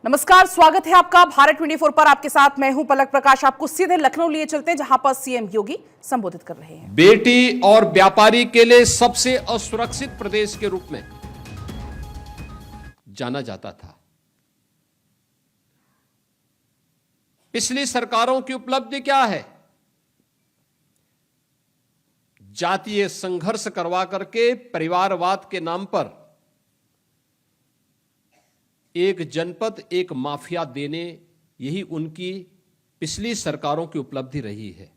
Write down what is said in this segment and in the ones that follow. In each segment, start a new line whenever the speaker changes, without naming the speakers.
नमस्कार, स्वागत है आपका भारत 24 पर। आपके साथ मैं हूं पलक प्रकाश। आपको सीधे लखनऊ लिए चलते हैं, जहां पर सीएम योगी संबोधित कर रहे हैं।
बेटी और व्यापारी के लिए सबसे असुरक्षित प्रदेश के रूप में जाना जाता था। पिछली सरकारों की उपलब्धि क्या है? जातीय संघर्ष करवा करके परिवारवाद के नाम पर एक जनपद, एक माफिया देने, यही उनकी पिछली सरकारों की उपलब्धि रही है,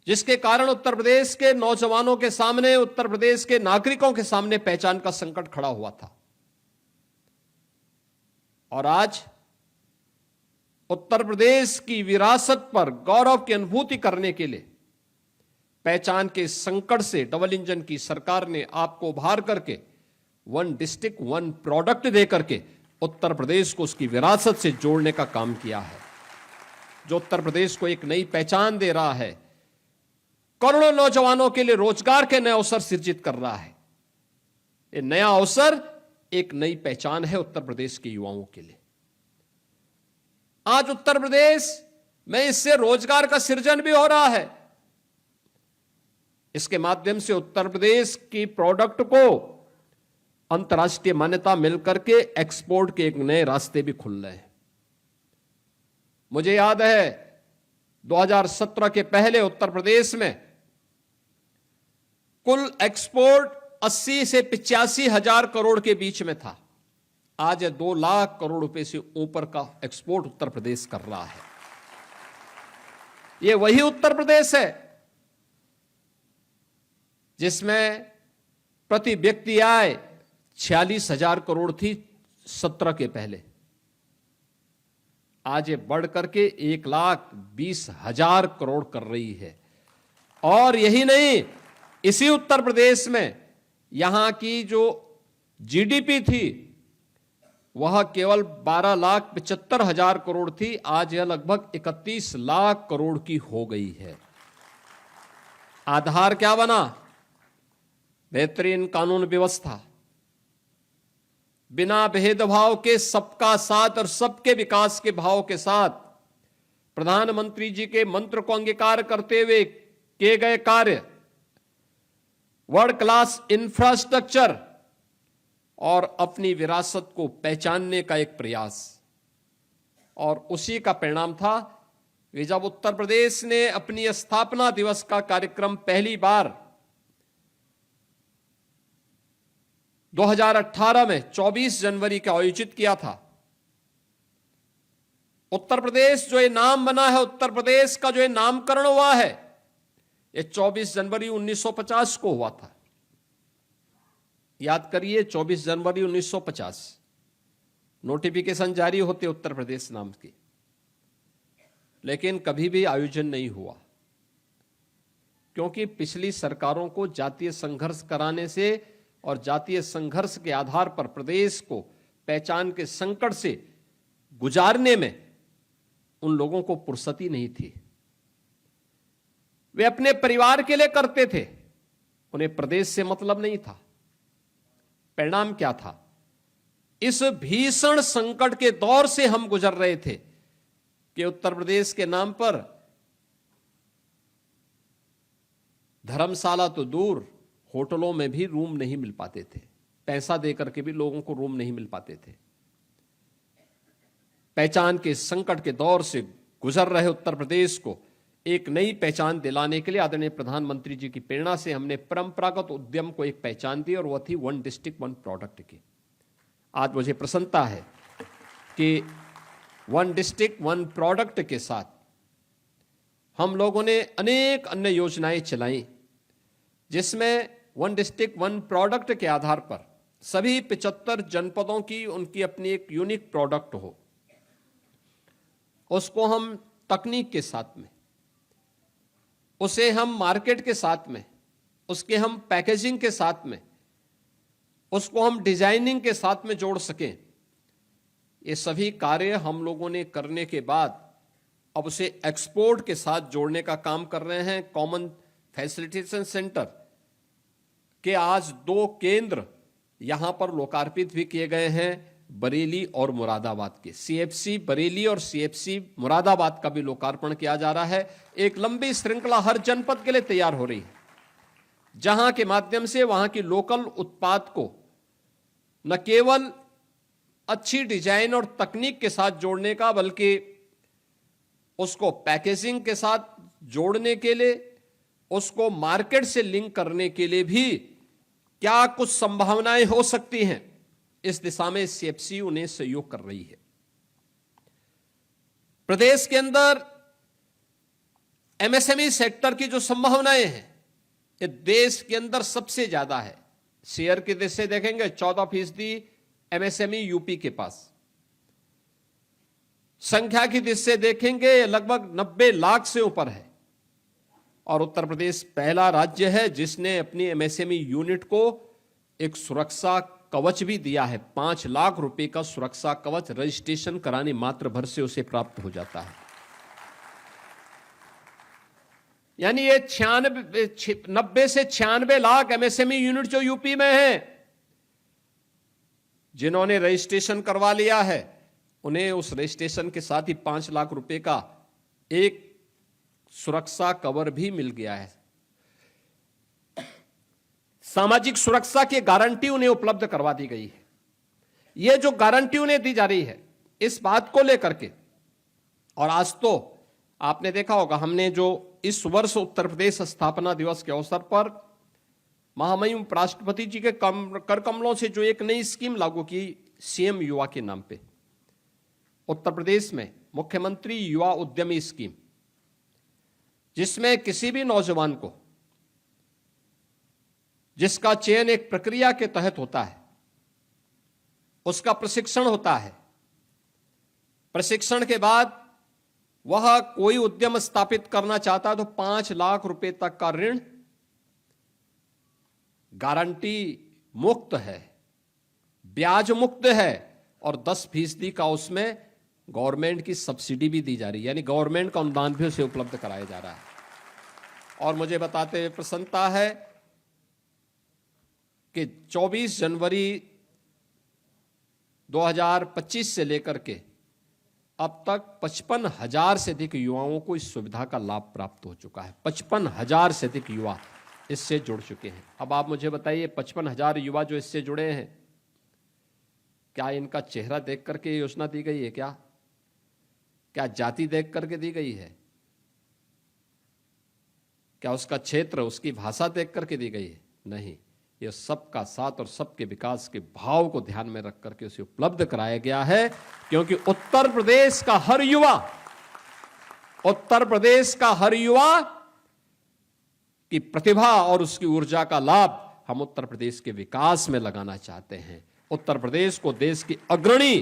जिसके कारण उत्तर प्रदेश के नौजवानों के सामने, उत्तर प्रदेश के नागरिकों के सामने पहचान का संकट खड़ा हुआ था। और आज उत्तर प्रदेश की विरासत पर गौरव की अनुभूति करने के लिए पहचान के संकट से डबल इंजन की सरकार ने आपको उभार करके वन डिस्ट्रिक्ट वन प्रोडक्ट दे करके उत्तर प्रदेश को उसकी विरासत से जोड़ने का काम किया है, जो उत्तर प्रदेश को एक नई पहचान दे रहा है, करोड़ों नौजवानों के लिए रोजगार के नए अवसर सृजित कर रहा है। ये नया अवसर एक नई पहचान है उत्तर प्रदेश के युवाओं के लिए। आज उत्तर प्रदेश में इससे रोजगार का सृजन भी हो रहा है। इसके माध्यम से उत्तर प्रदेश की प्रोडक्ट को अंतर्राष्ट्रीय मान्यता मिलकर के एक्सपोर्ट के एक नए रास्ते भी खुल रहे हैं। मुझे याद है 2017 के पहले उत्तर प्रदेश में कुल एक्सपोर्ट 80 से 85 हजार करोड़ के बीच में था। आज 2 लाख करोड़ रुपए से ऊपर का एक्सपोर्ट उत्तर प्रदेश कर रहा है। यह वही उत्तर प्रदेश है जिसमें प्रति व्यक्ति आय 46 हजार करोड़ थी 17 के पहले। आज ये बढ़ करके 1,20,000 करोड़ कर रही है। और यही नहीं, इसी उत्तर प्रदेश में यहां की जो जीडीपी थी वह केवल 12,75,000 करोड़ थी। आज यह लगभग 31 लाख करोड़ की हो गई है। आधार क्या बना? बेहतरीन कानून व्यवस्था, बिना भेदभाव के सबका साथ और सबके विकास के भाव के साथ प्रधानमंत्री जी के मंत्र को अंगीकार करते हुए किए गए कार्य, वर्ल्ड क्लास इंफ्रास्ट्रक्चर और अपनी विरासत को पहचानने का एक प्रयास। और उसी का परिणाम था कि जब उत्तर प्रदेश ने अपनी स्थापना दिवस का कार्यक्रम पहली बार 2018 में 24 जनवरी को आयोजित किया था। उत्तर प्रदेश जो ये नाम बना है, उत्तर प्रदेश का जो ये नामकरण हुआ है, ये 24 जनवरी 1950 को हुआ था। याद करिए, 24 जनवरी 1950 नोटिफिकेशन जारी होते उत्तर प्रदेश नाम की, लेकिन कभी भी आयोजन नहीं हुआ, क्योंकि पिछली सरकारों को जातीय संघर्ष कराने से और जातीय संघर्ष के आधार पर प्रदेश को पहचान के संकट से गुजारने में उन लोगों को फुर्सत ही नहीं थी। वे अपने परिवार के लिए करते थे, उन्हें प्रदेश से मतलब नहीं था। परिणाम क्या था? इस भीषण संकट के दौर से हम गुजर रहे थे कि उत्तर प्रदेश के नाम पर धर्मशाला तो दूर, होटलों में भी रूम नहीं मिल पाते थे। पैसा देकर के भी लोगों को रूम नहीं मिल पाते थे। पहचान के संकट के दौर से गुजर रहे उत्तर प्रदेश को एक नई पहचान दिलाने के लिए आदरणीय प्रधानमंत्री जी की प्रेरणा से हमने परंपरागत उद्यम को एक पहचान दी, और वह थी वन डिस्ट्रिक्ट वन प्रोडक्ट की। आज मुझे प्रसन्नता है कि वन डिस्ट्रिक्ट वन प्रोडक्ट के साथ हम लोगों ने अनेक अन्य योजनाएं चलाई, जिसमें वन डिस्ट्रिक्ट वन प्रोडक्ट के आधार पर सभी 75 जनपदों की उनकी अपनी एक यूनिक प्रोडक्ट हो, उसको हम तकनीक के साथ में, उसे हम मार्केट के साथ में, उसके हम पैकेजिंग के साथ में, उसको हम डिजाइनिंग के साथ में जोड़ सकें। ये सभी कार्य हम लोगों ने करने के बाद अब उसे एक्सपोर्ट के साथ जोड़ने का काम कर रहे हैं। कॉमन फैसिलिटेशन सेंटर के आज 2 केंद्र यहां पर लोकार्पित भी किए गए हैं। बरेली और मुरादाबाद के। सीएफसी बरेली और सीएफसी मुरादाबाद का भी लोकार्पण किया जा रहा है। एक लंबी श्रृंखला हर जनपद के लिए तैयार हो रही है, जहां के माध्यम से वहां की लोकल उत्पाद को न केवल अच्छी डिजाइन और तकनीक के साथ जोड़ने का, बल्कि उसको पैकेजिंग के साथ जोड़ने के लिए, उसको मार्केट से लिंक करने के लिए भी क्या कुछ संभावनाएं हो सकती हैं, इस दिशा में सीएफसी उन्हें सहयोग कर रही है। प्रदेश के अंदर एमएसएमई सेक्टर की जो संभावनाएं हैं, ये देश के अंदर सबसे ज्यादा है। शेयर की दृष्टि से देखेंगे 14% एमएसएमई यूपी के पास, संख्या की दृष्टि से देखेंगे लगभग 90 लाख से ऊपर है, और उत्तर प्रदेश पहला राज्य है जिसने अपनी एमएसएमई यूनिट को एक सुरक्षा कवच भी दिया है। 5 लाख रुपए का सुरक्षा कवच रजिस्ट्रेशन कराने मात्र भर से उसे प्राप्त हो जाता है। यानी ये 90 से 96 लाख एमएसएमई यूनिट जो यूपी में है, जिन्होंने रजिस्ट्रेशन करवा लिया है, उन्हें उस रजिस्ट्रेशन के साथ ही 5 लाख रुपए का एक सुरक्षा कवर भी मिल गया है। सामाजिक सुरक्षा की गारंटी उन्हें उपलब्ध करवा दी गई है। यह जो गारंटी उन्हें दी जा रही है, इस बात को लेकर के, और आज तो आपने देखा होगा, हमने जो इस वर्ष उत्तर प्रदेश स्थापना दिवस के अवसर पर महामहिम उपराष्ट्रपति जी के कर कमलों से जो एक नई स्कीम लागू की सीएम युवा के नाम पे, उत्तर प्रदेश में मुख्यमंत्री युवा उद्यमी स्कीम, जिसमें किसी भी नौजवान को, जिसका चयन एक प्रक्रिया के तहत होता है, उसका प्रशिक्षण होता है। प्रशिक्षण के बाद वह कोई उद्यम स्थापित करना चाहता है तो 5 लाख रुपए तक का ऋण गारंटी मुक्त है, ब्याज मुक्त है, और 10% का उसमें गवर्नमेंट की सब्सिडी भी दी जा रही है, यानी गवर्नमेंट का अनुदान भी उसे उपलब्ध कराया जा रहा है। और मुझे बताते हुए प्रसन्नता है कि 24 जनवरी 2025 से लेकर के अब तक 55,000 से अधिक युवाओं को इस सुविधा का लाभ प्राप्त हो चुका है। 55,000 से अधिक युवा इससे जुड़ चुके हैं। अब आप मुझे बताइए, 55,000 युवा जो इससे जुड़े हैं, क्या इनका चेहरा देख करके योजना दी गई है? क्या जाति देख करके दी गई है? क्या उसका क्षेत्र, उसकी भाषा देख करके दी गई है? नहीं, यह सबका साथ और सबके विकास के भाव को ध्यान में रख करके उसे उपलब्ध कराया गया है, क्योंकि उत्तर प्रदेश का हर युवा की प्रतिभा और उसकी ऊर्जा का लाभ हम उत्तर प्रदेश के विकास में लगाना चाहते हैं। उत्तर प्रदेश को देश की अग्रणी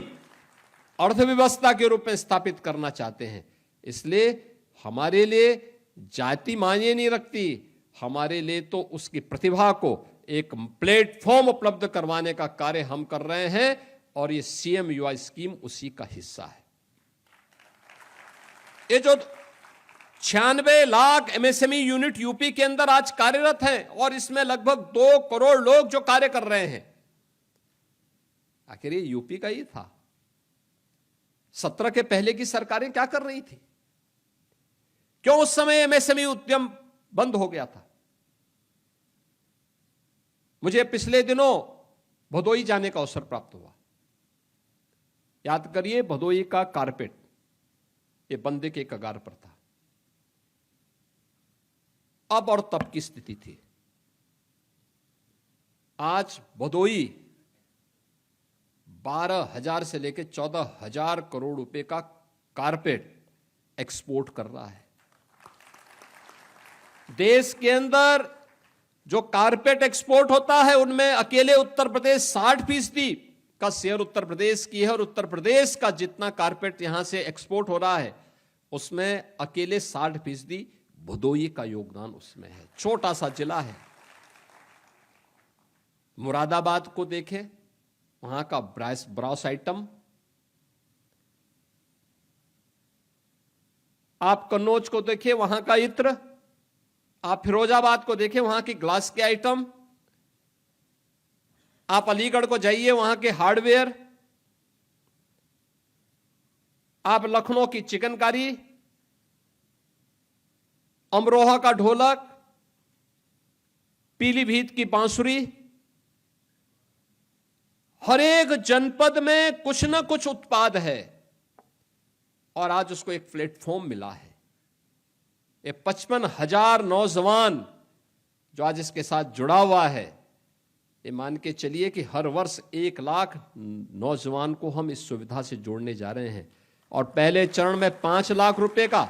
अर्थव्यवस्था के रूप में स्थापित करना चाहते हैं। इसलिए हमारे लिए जाति मायने नहीं रखती, हमारे लिए तो उसकी प्रतिभा को एक प्लेटफॉर्म उपलब्ध करवाने का कार्य हम कर रहे हैं, और ये सीएम युवा स्कीम उसी का हिस्सा है। ये जो 96 लाख एमएसएमई यूनिट यूपी के अंदर आज कार्यरत हैं, और इसमें लगभग 2 करोड़ लोग जो कार्य कर रहे हैं, आखिर ये यूपी का ही था। 17 के पहले की सरकारें क्या कर रही थी? क्यों उस समय एमएसएमई उद्यम बंद हो गया था? मुझे पिछले दिनों भदोई जाने का अवसर प्राप्त हुआ। याद करिए, भदोई का कारपेट ये बंदे के कगार पर था। अब और तब की स्थिति थी। आज भदोई 12,000 से लेकर 14,000 करोड़ रुपए का कारपेट एक्सपोर्ट कर रहा है। देश के अंदर जो कारपेट एक्सपोर्ट होता है, उनमें अकेले उत्तर प्रदेश 60% का शेयर उत्तर प्रदेश की है, और उत्तर प्रदेश का जितना कारपेट यहां से एक्सपोर्ट हो रहा है, उसमें अकेले 60% भदोई का योगदान उसमें है। छोटा सा जिला है। मुरादाबाद को देखें, वहां का ब्रास आइटम, आप कन्नौज को देखिए, वहां का इत्र, आप फिरोजाबाद को देखें, वहां की ग्लास के आइटम, आप अलीगढ़ को जाइए, वहां के हार्डवेयर, आप लखनऊ की चिकनकारी, अमरोहा का ढोलक, पीलीभीत की बांसुरी, हर एक जनपद में कुछ ना कुछ उत्पाद है और आज उसको एक प्लेटफॉर्म मिला है। ये 55,000 नौजवान जो आज इसके साथ जुड़ा हुआ है, ये मान के चलिए कि हर वर्ष 1 लाख नौजवान को हम इस सुविधा से जोड़ने जा रहे हैं और पहले चरण में 5 लाख रुपए का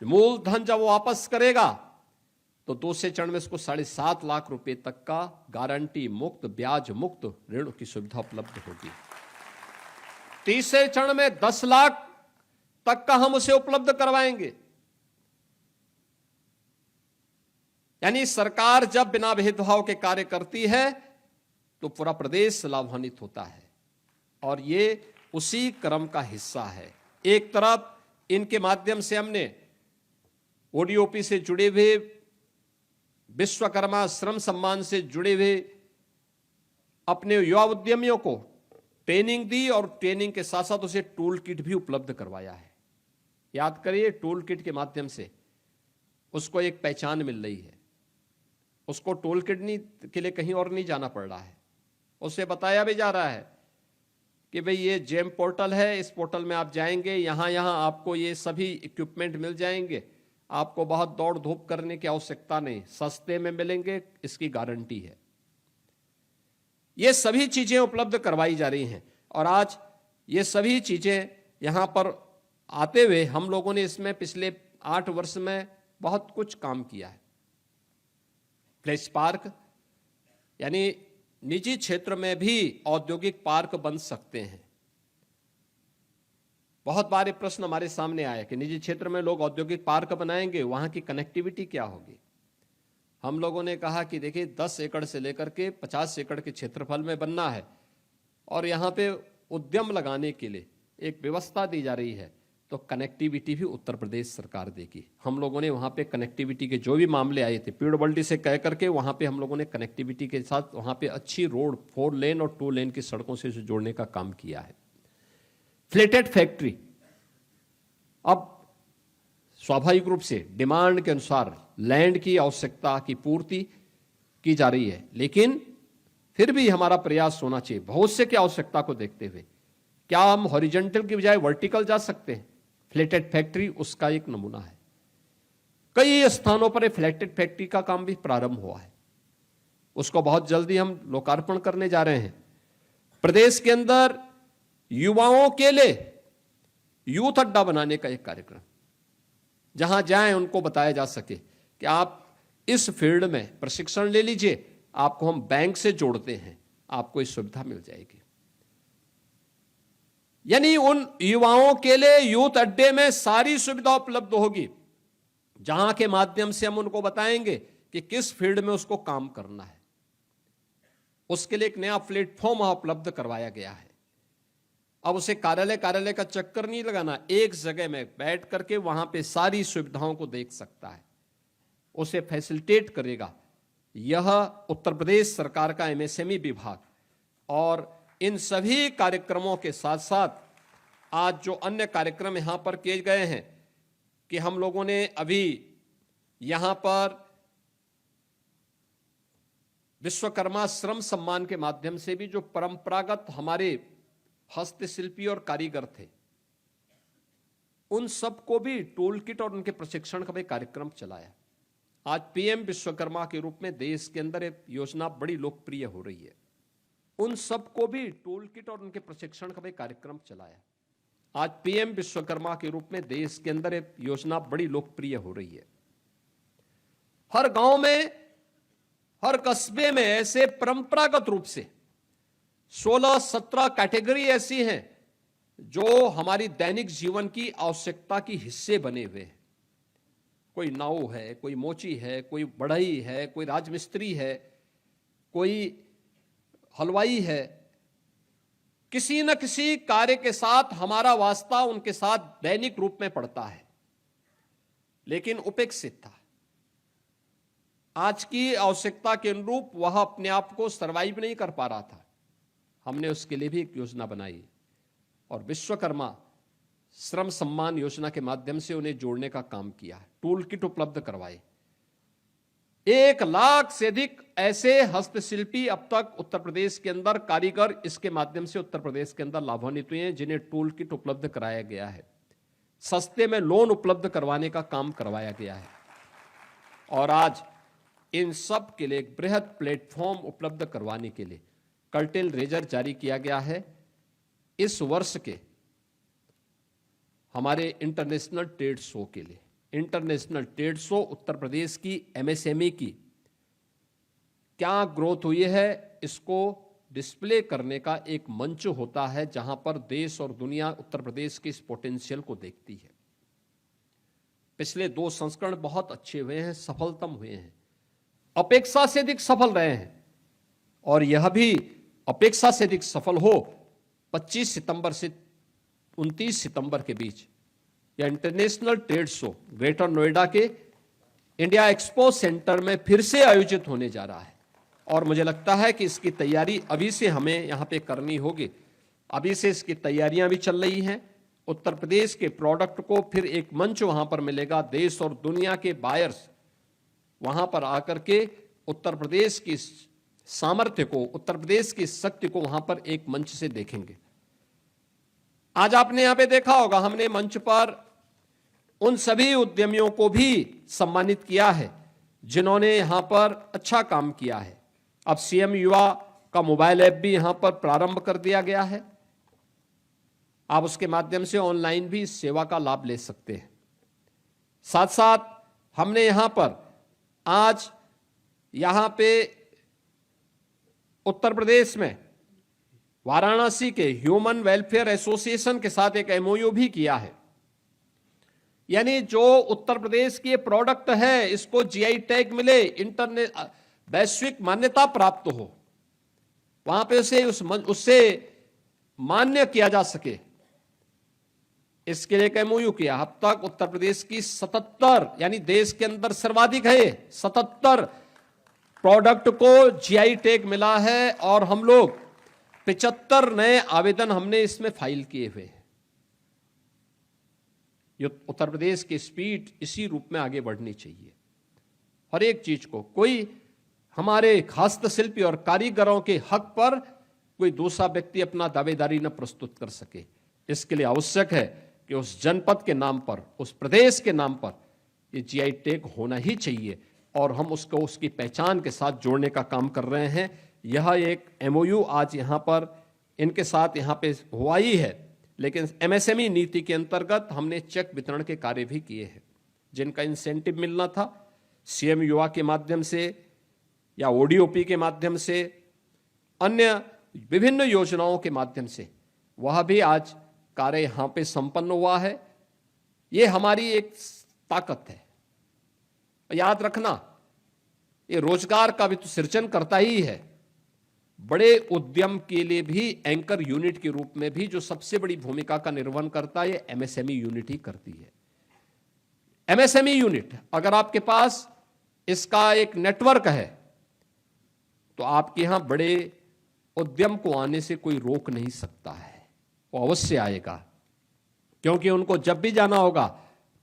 मूलधन जब वो वापस करेगा तो दूसरे चरण में इसको 7.5 लाख रुपए तक का गारंटी मुक्त, ब्याज मुक्त ऋण की सुविधा उपलब्ध होगी। तीसरे चरण में 10 लाख तक का हम उसे उपलब्ध करवाएंगे। यानी सरकार जब बिना भेदभाव के कार्य करती है तो पूरा प्रदेश लाभान्वित होता है और ये उसी क्रम का हिस्सा है। एक तरफ इनके माध्यम से हमने ओडीओपी से जुड़े हुए, विश्वकर्मा श्रम सम्मान से जुड़े हुए अपने युवा उद्यमियों को ट्रेनिंग दी और ट्रेनिंग के साथ साथ उसे टूल किट भी उपलब्ध करवाया है। याद करिए, टूल किट के माध्यम से उसको एक पहचान मिल रही है। उसको टूल किट के लिए कहीं और नहीं जाना पड़ रहा है। उसे बताया भी जा रहा है कि भाई ये जेम पोर्टल है, इस पोर्टल में आप जाएंगे, यहां आपको ये सभी इक्विपमेंट मिल जाएंगे, आपको बहुत दौड़ धूप करने की आवश्यकता नहीं, सस्ते में मिलेंगे, इसकी गारंटी है। ये सभी चीजें उपलब्ध करवाई जा रही हैं और आज ये सभी चीजें यहां पर आते हुए हम लोगों ने इसमें पिछले 8 वर्ष में बहुत कुछ काम किया है। फ्लैश पार्क, यानी निजी क्षेत्र में भी औद्योगिक पार्क बन सकते हैं। बहुत बार प्रश्न हमारे सामने आया कि निजी क्षेत्र में लोग औद्योगिक पार्क बनाएंगे, वहां की कनेक्टिविटी क्या होगी। हम लोगों ने कहा कि देखिए 10 एकड़ से लेकर के 50 एकड़ के क्षेत्रफल में बनना है और यहाँ पे उद्यम लगाने के लिए एक व्यवस्था दी जा रही है, तो कनेक्टिविटी भी उत्तर प्रदेश सरकार देगी। हम लोगों ने वहाँ पे कनेक्टिविटी के जो भी मामले आए थे, पीडब्ल्यूडी से कह करके वहाँ पे हम लोगों ने कनेक्टिविटी के साथ वहाँ पे अच्छी रोड 4 लेन और 2 लेन की सड़कों से जोड़ने का काम किया है। फ्लेटेड फैक्ट्री, अब स्वाभाविक रूप से डिमांड के अनुसार लैंड की आवश्यकता की पूर्ति की जा रही है, लेकिन फिर भी हमारा प्रयास होना चाहिए भविष्य की आवश्यकता को देखते हुए, क्या हम हॉरिजॉन्टल की बजाय वर्टिकल जा सकते हैं। फ्लेटेड फैक्ट्री उसका एक नमूना है। कई स्थानों पर फ्लेटेड फैक्ट्री का काम भी प्रारंभ हुआ है, उसको बहुत जल्दी हम लोकार्पण करने जा रहे हैं। प्रदेश के अंदर युवाओं के लिए यूथ अड्डा बनाने का एक कार्यक्रम, जहां जाएं उनको बताया जा सके कि आप इस फील्ड में प्रशिक्षण ले लीजिए, आपको हम बैंक से जोड़ते हैं, आपको इस सुविधा मिल जाएगी। यानी उन युवाओं के लिए यूथ अड्डे में सारी सुविधा उपलब्ध होगी, जहां के माध्यम से हम उनको बताएंगे कि किस फील्ड में उसको काम करना है। उसके लिए एक नया प्लेटफॉर्म उपलब्ध करवाया गया है। अब उसे कार्यालय का चक्कर नहीं लगाना, एक जगह में बैठ करके वहां पे सारी सुविधाओं को देख सकता है, उसे फैसिलिटेट करेगा। यह उत्तर प्रदेश सरकार का एमएसएमई विभाग और इन सभी कार्यक्रमों के साथ साथ आज जो अन्य कार्यक्रम यहां पर किए गए हैं कि हम लोगों ने अभी यहां पर विश्वकर्मा श्रम सम्मान के माध्यम से भी जो परंपरागत हमारे हस्तशिल्पी और कारीगर थे, उन सबको भी टूल किट और उनके प्रशिक्षण का भी कार्यक्रम चलाया। आज पीएम विश्वकर्मा के रूप में देश के अंदर एक योजना बड़ी लोकप्रिय हो रही है। उन सबको भी टूल किट और उनके प्रशिक्षण का भी कार्यक्रम चलाया। आज पीएम विश्वकर्मा के रूप में देश के अंदर एक योजना बड़ी लोकप्रिय हो रही है। हर गांव में, हर कस्बे में ऐसे परंपरागत रूप से 16-17 कैटेगरी ऐसी हैं जो हमारी दैनिक जीवन की आवश्यकता की हिस्से बने हुए हैं। कोई नाऊ है, कोई मोची है, कोई बढ़ई है, कोई राजमिस्त्री है, कोई हलवाई है। किसी न किसी कार्य के साथ हमारा वास्ता उनके साथ दैनिक रूप में पड़ता है, लेकिन उपेक्षित था। आज की आवश्यकता के अनुरूप वह अपने आप को सर्वाइव नहीं कर पा रहा था। हमने उसके लिए भी एक योजना बनाई। और विश्वकर्मा श्रम सम्मान योजना के माध्यम से उन्हें जोड़ने का काम किया है, टूल किट उपलब्ध करवाए। 1 लाख से अधिक ऐसे हस्तशिल्पी अब तक उत्तर प्रदेश के अंदर, कारीगर इसके माध्यम से उत्तर प्रदेश के अंदर लाभान्वित हुए हैं, जिन्हें टूल किट उपलब्ध कराया गया है। सस्ते में लोन उपलब्ध करवाने का काम करवाया गया है और आज इन सब के लिए एक बृहद प्लेटफॉर्म उपलब्ध करवाने के लिए कर्टेल रेजर जारी किया गया है। इस वर्ष के हमारे इंटरनेशनल ट्रेड शो के लिए, international trade show Uttar Pradesh की एमएसएमई की क्या ग्रोथ हुई है, इसको डिस्प्ले करने का एक मंच होता है, जहां पर देश और दुनिया उत्तर प्रदेश के इस पोटेंशियल को देखती है। पिछले 2 संस्करण बहुत अच्छे हुए हैं, सफलतम हुए हैं, अपेक्षा से अधिक सफल रहे हैं और यह भी अपेक्षा से अधिक सफल हो 25 सितंबर से 29 सितंबर के बीच यह international trade show greater Noida के इंडिया एक्सपो सेंटर में फिर से आयोजित होने जा रहा है और मुझे लगता है कि इसकी तैयारी अभी से हमें यहां पे करनी होगी। अभी से इसकी तैयारियां भी चल रही हैं। उत्तर प्रदेश के प्रोडक्ट को फिर एक मंच वहां पर मिलेगा। देश और दुनिया के बायर्स वहां पर आकर के उत्तर प्रदेश की सामर्थ्य को, उत्तर प्रदेश की शक्ति को वहां पर एक मंच से देखेंगे। आज आपने यहां पे देखा होगा, हमने मंच पर उन सभी उद्यमियों को भी सम्मानित किया है जिन्होंने यहां पर अच्छा काम किया है। अब सीएम युवा का मोबाइल ऐप भी यहां पर प्रारंभ कर दिया गया है। आप उसके माध्यम से ऑनलाइन भी इस सेवा का लाभ ले सकते हैं। साथ साथ हमने यहां पर आज यहां पे उत्तर प्रदेश में वाराणसी के ह्यूमन वेलफेयर एसोसिएशन के साथ एक एमओयू भी किया है। यानी जो उत्तर प्रदेश की प्रोडक्ट है इसको जीआई टैग मिले, वैश्विक मान्यता प्राप्त हो, वहां पे उससे मान्य किया जा सके, इसके लिए एक एमओयू किया। अब तक उत्तर प्रदेश की 77, यानी देश के अंदर सर्वाधिक है, 77 प्रोडक्ट को जीआई टैग मिला है और हम लोग 75 नए आवेदन हमने इसमें फाइल किए हुए हैं। उत्तर प्रदेश की स्पीड इसी रूप में आगे बढ़नी चाहिए। हर एक चीज को कोई हमारे हस्तशिल्पी और कारीगरों के हक पर कोई दूसरा व्यक्ति अपना दावेदारी न प्रस्तुत कर सके। इसके लिए आवश्यक है कि उस जनपद के नाम पर, उस प्रदेश के नाम पर ये जीआई टैग होना ही चाहिए और हम उसको उसकी पहचान के साथ जोड़ने का काम कर रहे हैं। यह एक एमओयू आज यहां पर इनके साथ यहां पे हुआ ही है, लेकिन एमएसएमई नीति के अंतर्गत हमने चेक वितरण के कार्य भी किए हैं। जिनका इंसेंटिव मिलना था सीएम युवा के माध्यम से या ओडीओपी के माध्यम से, अन्य विभिन्न योजनाओं के माध्यम से, वह भी आज कार्य यहां पे संपन्न हुआ है। ये हमारी एक ताकत है। याद रखना, ये रोजगार का भी तो सृजन करता ही है। बड़े उद्यम के लिए भी एंकर यूनिट के रूप में भी जो सबसे बड़ी भूमिका का निर्वहन करता है, ये एमएसएमई यूनिट ही करती है। एमएसएमई यूनिट अगर आपके पास इसका एक नेटवर्क है तो आपके यहां बड़े उद्यम को आने से कोई रोक नहीं सकता है। वो अवश्य आएगा, क्योंकि उनको जब भी जाना होगा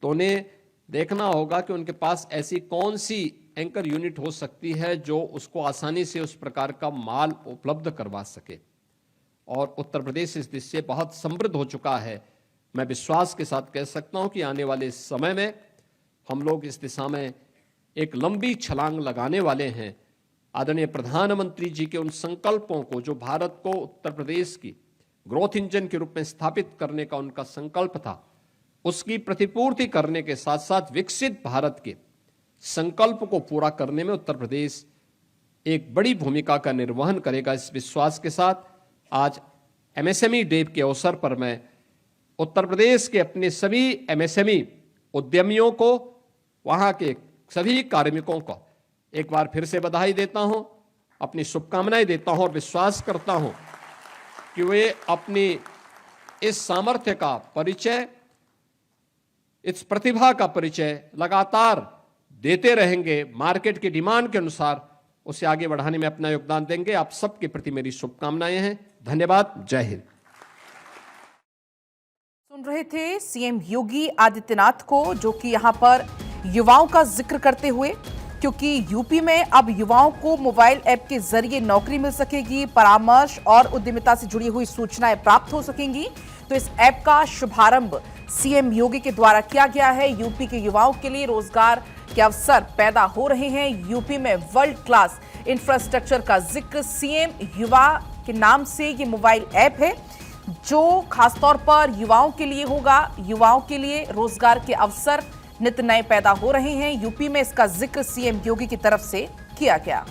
तो उन्हें देखना होगा कि उनके पास ऐसी कौन सी एंकर यूनिट हो सकती है जो उसको आसानी से उस प्रकार का माल उपलब्ध करवा सके। और उत्तर प्रदेश इस दिशा से बहुत समृद्ध हो चुका है। मैं विश्वास के साथ कह सकता हूं कि आने वाले समय में हम लोग इस दिशा में एक लंबी छलांग लगाने वाले हैं। आदरणीय प्रधानमंत्री जी के उन संकल्पों को, जो भारत को उत्तर प्रदेश की ग्रोथ इंजन के रूप में स्थापित करने का उनका संकल्प था, उसकी प्रतिपूर्ति करने के साथ साथ विकसित भारत के संकल्प को पूरा करने में उत्तर प्रदेश एक बड़ी भूमिका का निर्वहन करेगा। इस विश्वास के साथ आज एमएसएमई डे के अवसर पर मैं उत्तर प्रदेश के अपने सभी एमएसएमई उद्यमियों को, वहां के सभी कार्मिकों को एक बार फिर से बधाई देता हूं, अपनी शुभकामनाएं देता हूं और विश्वास करता हूं कि वे अपनी इस सामर्थ्य का परिचय, इस प्रतिभा का परिचय लगातार देते रहेंगे। मार्केट की डिमांड के अनुसार उसे आगे बढ़ाने में अपना योगदान देंगे। आप सबके प्रति मेरी शुभकामनाएं हैं। धन्यवाद। जय हिंद।
सुन रहे थे सीएम योगी आदित्यनाथ को, जो कि यहां पर युवाओं का जिक्र करते हुए, क्योंकि यूपी में अब युवाओं को मोबाइल ऐप के जरिए नौकरी मिल सकेगी, परामर्श और उद्यमिता से जुड़ी हुई सूचनाएं प्राप्त हो सकेंगी। तो इस ऐप का शुभारंभ सीएम योगी के द्वारा किया गया है। यूपी के युवाओं के लिए रोजगार के अवसर पैदा हो रहे हैं। यूपी में वर्ल्ड क्लास इंफ्रास्ट्रक्चर का जिक्र सीएम युवा के नाम से ये मोबाइल ऐप है, जो खासतौर पर युवाओं के लिए होगा। युवाओं के लिए रोजगार के अवसर नित नए पैदा हो रहे हैं। यूपी में इसका जिक्र सीएम योगी की तरफ से किया गया।